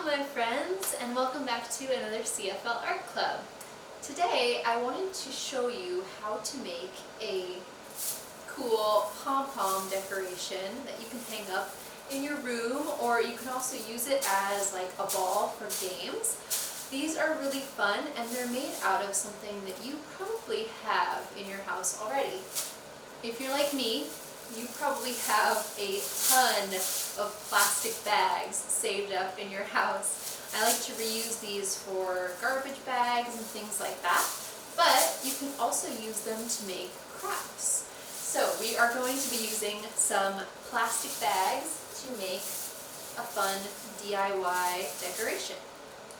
Hello my friends, and welcome back to another CFL Art Club. Today I wanted to show you how to make a cool pom-pom decoration that you can hang up in your room, or you can also use it as like a ball for games. These are really fun and they're made out of something that you probably have in your house already. If you're like me, you probably have a ton of plastic bags saved up in your house. I like to reuse these for garbage bags and things like that, but you can also use them to make crafts. So we are going to be using some plastic bags to make a fun DIY decoration.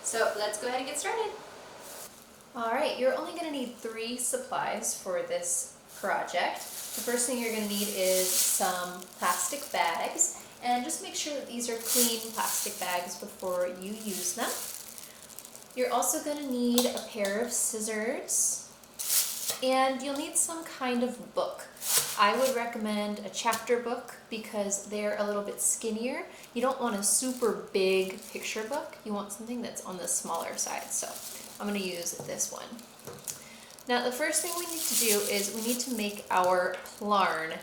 So let's go ahead and get started. Alright, you're only going to need 3 supplies for this project. The first thing you're going to need is some plastic bags, and just make sure that these are clean plastic bags before you use them. You're also going to need a pair of scissors, and you'll need some kind of book. I would recommend a chapter book because they're a little bit skinnier. You don't want a super big picture book. You want something that's on the smaller side, so I'm going to use this one. Now the first thing we need to do is we need to make our plarn.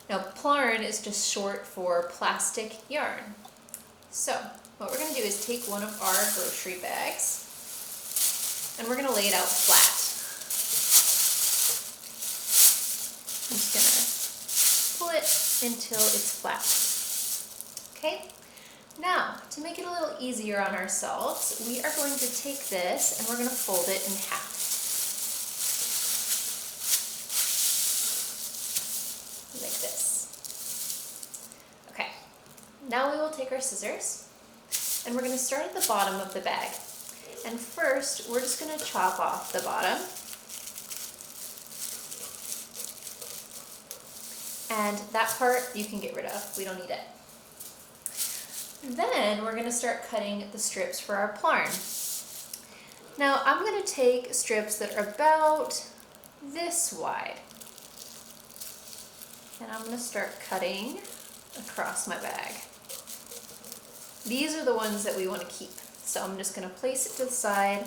Now plarn is just short for plastic yarn. So what we're going to do is take one of our grocery bags and we're going to lay it out flat. I'm just going to pull it until it's flat. Okay? Now, to make it a little easier on ourselves, we are going to take this and we're going to fold it in half. Like this. Okay, now we will take our scissors and we're going to start at the bottom of the bag. And first, we're just going to chop off the bottom. And that part you can get rid of, we don't need it. Then we're going to start cutting the strips for our plarn. Now I'm going to take strips that are about this wide. And I'm going to start cutting across my bag. These are the ones that we want to keep. So I'm just going to place it to the side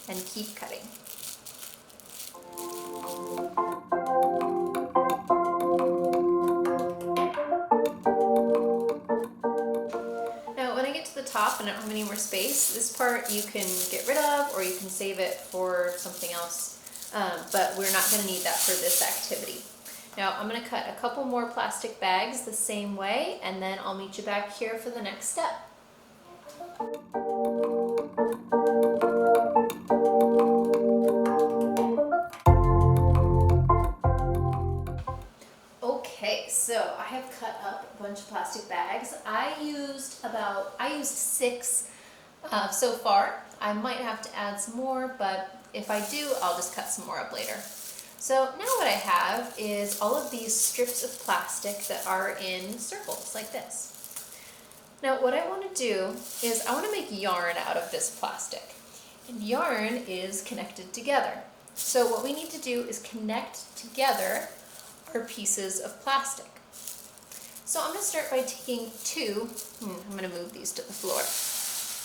and keep cutting. Now when I get to the top and I don't have any more space, this part you can get rid of or you can save it for something else, but we're not going to need that for this activity. Now I'm going to cut a couple more plastic bags the same way, and then I'll meet you back here for the next step. Okay, so I have cut up a bunch of plastic bags. I used 6 so far. I might have to add some more, but if I do, I'll just cut some more up later. So now what I have is all of these strips of plastic that are in circles like this. Now what I want to do is I want to make yarn out of this plastic. And yarn is connected together. So what we need to do is connect together our pieces of plastic. So I'm going to start by taking 2. I'm going to move these to the floor.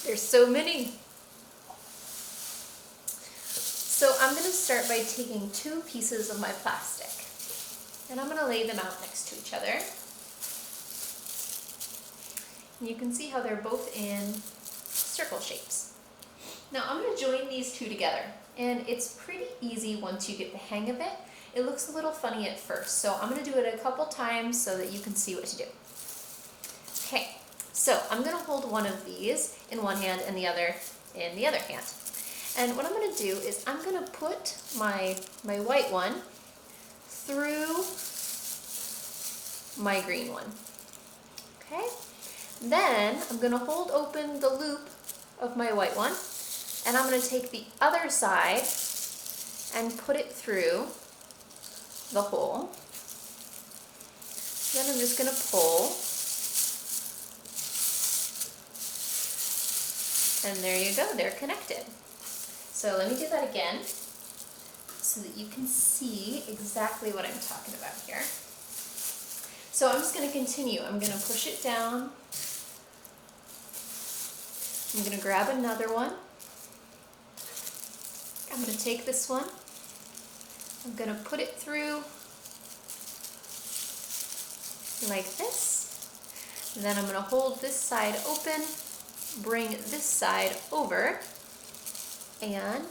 There's so many. So I'm going to start by taking 2 pieces of my plastic, and I'm going to lay them out next to each other. And you can see how they're both in circle shapes. Now I'm going to join these 2 together, and it's pretty easy once you get the hang of it. It looks a little funny at first, so I'm going to do it a couple times so that you can see what to do. Okay, so I'm going to hold one of these in one hand and the other in the other hand. And what I'm going to do is I'm going to put my white one through my green one. Okay? Then I'm going to hold open the loop of my white one, and I'm going to take the other side and put it through the hole. Then I'm just going to pull, and there you go, they're connected. So let me do that again so that you can see exactly what I'm talking about here. So I'm just going to continue. I'm going to push it down I'm going to grab another one. I'm going to take this one. I'm going to put it through like this. And then I'm going to hold this side open, bring this side over, and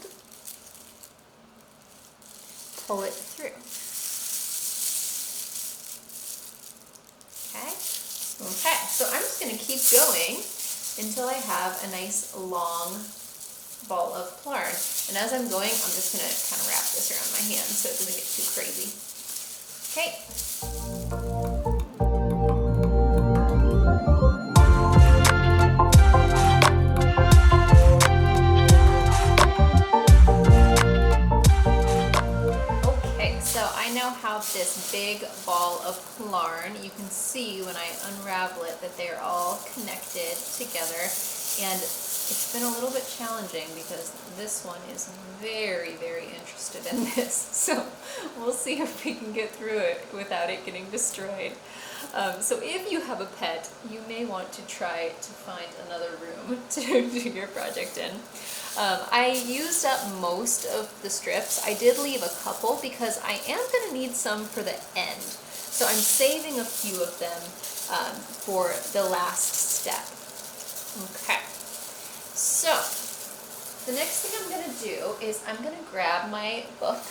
pull it through. Okay? Okay, so I'm just going to keep going until I have a nice long ball of yarn. And as I'm going, I'm just going to kind of wrap this around my hand so it doesn't get too crazy. Okay, so I now have this big ball of yarn. You can see when I unravel it that they're all connected together, and it's been a little bit challenging because this one is very, very interested in this. So we'll see if we can get through it without it getting destroyed. So if you have a pet, you may want to try to find another room to do your project in. I used up most of the strips. I did leave a couple because I am going to need some for the end. So I'm saving a few of them for the last step. Okay. So, the next thing I'm going to do is I'm going to grab my book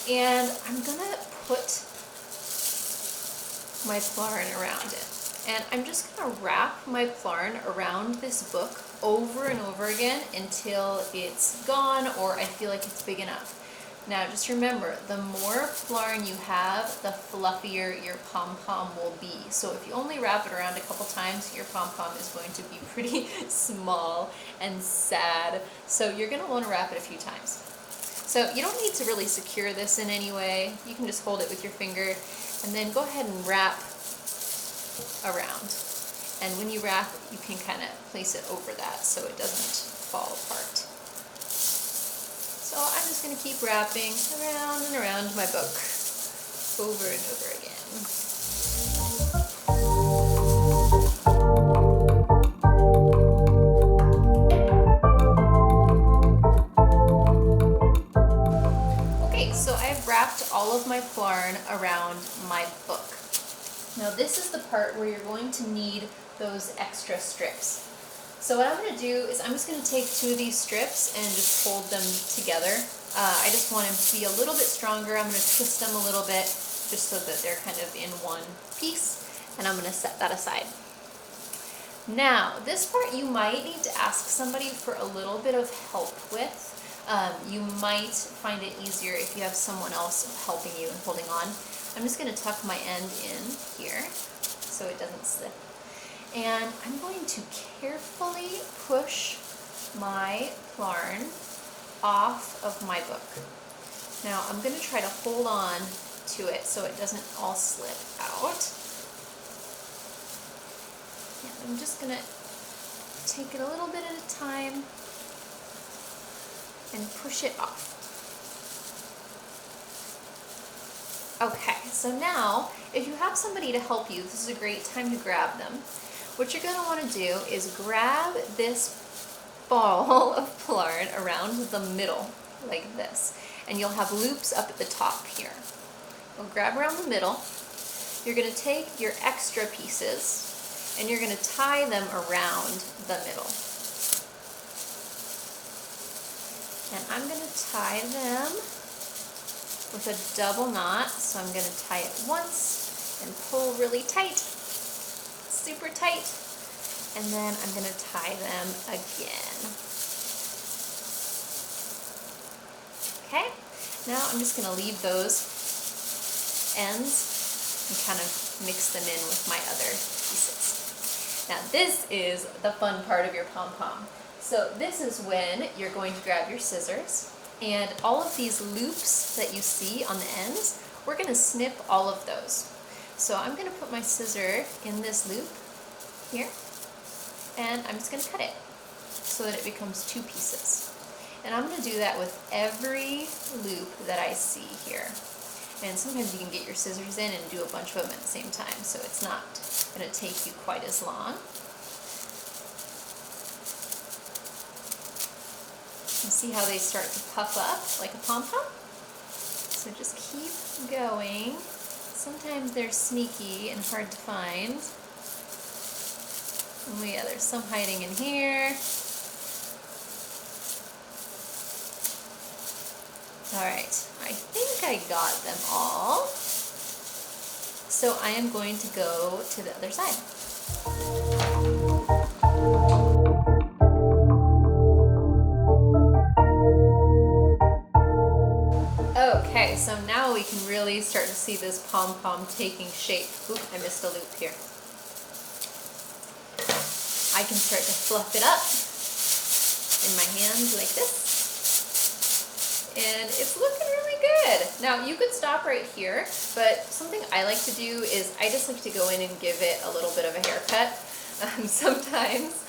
and I'm going to put my yarn around it. And I'm just going to wrap my yarn around this book over and over again until it's gone or I feel like it's big enough. Now just remember, the more yarn you have, the fluffier your pom-pom will be. So if you only wrap it around a couple times, your pom-pom is going to be pretty small and sad. So you're going to want to wrap it a few times. So you don't need to really secure this in any way. You can just hold it with your finger and then go ahead and wrap around. And when you wrap, you can kind of place it over that so it doesn't fall apart. So I'm just going to keep wrapping around and around my book over and over again. Okay, so I've wrapped all of my yarn around my book. Now this is the part where you're going to need those extra strips. So what I'm going to do is I'm just going to take two of these strips and just hold them together. I just want them to be a little bit stronger. I'm going to twist them a little bit just so that they're kind of in one piece, and I'm going to set that aside. Now this part you might need to ask somebody for a little bit of help with. You might find it easier if you have someone else helping you and holding on. I'm just going to tuck my end in here so it doesn't slip. And I'm going to carefully push my yarn off of my book. Now I'm going to try to hold on to it so it doesn't all slip out. And I'm just going to take it a little bit at a time and push it off. Okay, so now if you have somebody to help you, this is a great time to grab them. What you're going to want to do is grab this ball of yarn around the middle like this, and you'll have loops up at the top here. You'll grab around the middle. You're going to take your extra pieces and you're going to tie them around the middle. And I'm going to tie them with a double knot, so I'm going to tie it once and pull really tight, super tight, and then I'm going to tie them again. Okay, now I'm just going to leave those ends and kind of mix them in with my other pieces. Now this is the fun part of your pom-pom. So this is when you're going to grab your scissors, and all of these loops that you see on the ends, we're going to snip all of those. So I'm going to put my scissor in this loop here, and I'm just going to cut it so that it becomes two pieces. And I'm going to do that with every loop that I see here. And sometimes you can get your scissors in and do a bunch of them at the same time, so it's not going to take you quite as long. You see how they start to puff up like a pom-pom? So just keep going. Sometimes they're sneaky and hard to find. Oh yeah, there's some hiding in here. Alright, I think I got them all. So I am going to go to the other side. Okay, so now we can really start to see this pom-pom taking shape. Oop, I missed a loop here. I can start to fluff it up in my hands like this. And it's looking really good. Now you could stop right here, but something I like to do is I just like to go in and give it a little bit of a haircut. Sometimes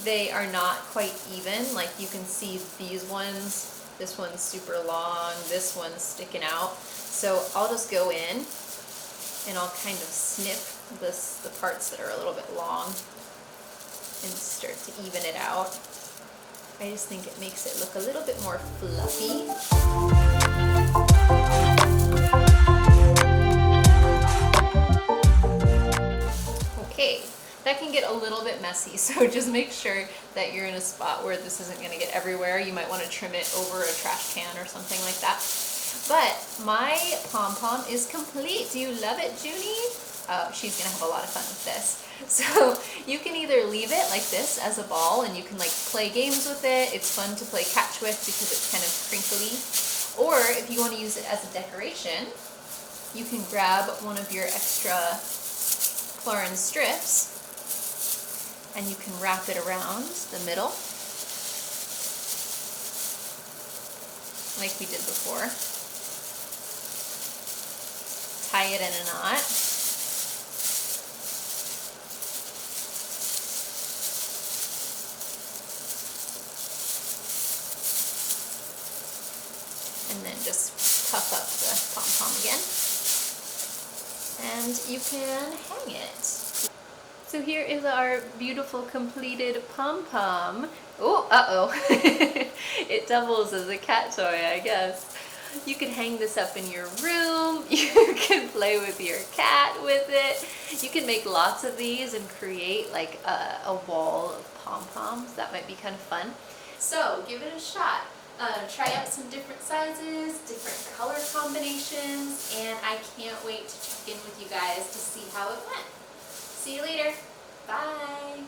they are not quite even, like you can see these ones. This one's super long, this one's sticking out. So I'll just go in and I'll kind of snip the parts that are a little bit long and start to even it out. I just think it makes it look a little bit more fluffy. Okay, that can get a little bit messy, so just make sure that you're in a spot where this isn't going to get everywhere. You might want to trim it over a trash can or something like that. But my pom-pom is complete. Do you love it, Junie? Oh, she's going to have a lot of fun with this. So you can either leave it like this as a ball and you can like play games with it. It's fun to play catch with because it's kind of crinkly. Or if you want to use it as a decoration, you can grab one of your extra Florin strips and you can wrap it around the middle like we did before. Tie it in a knot. And then just puff up the pom-pom again. And you can hang it. So here is our beautiful completed pom-pom. Oh, uh-oh. It doubles as a cat toy, I guess. You could hang this up in your room. You can play with your cat with it. You can make lots of these and create like a wall of pom-poms. That might be kind of fun. So give it a shot. Try out some different sizes, different color combinations, and I can't wait to check in with you guys to see how it went. See you later. Bye.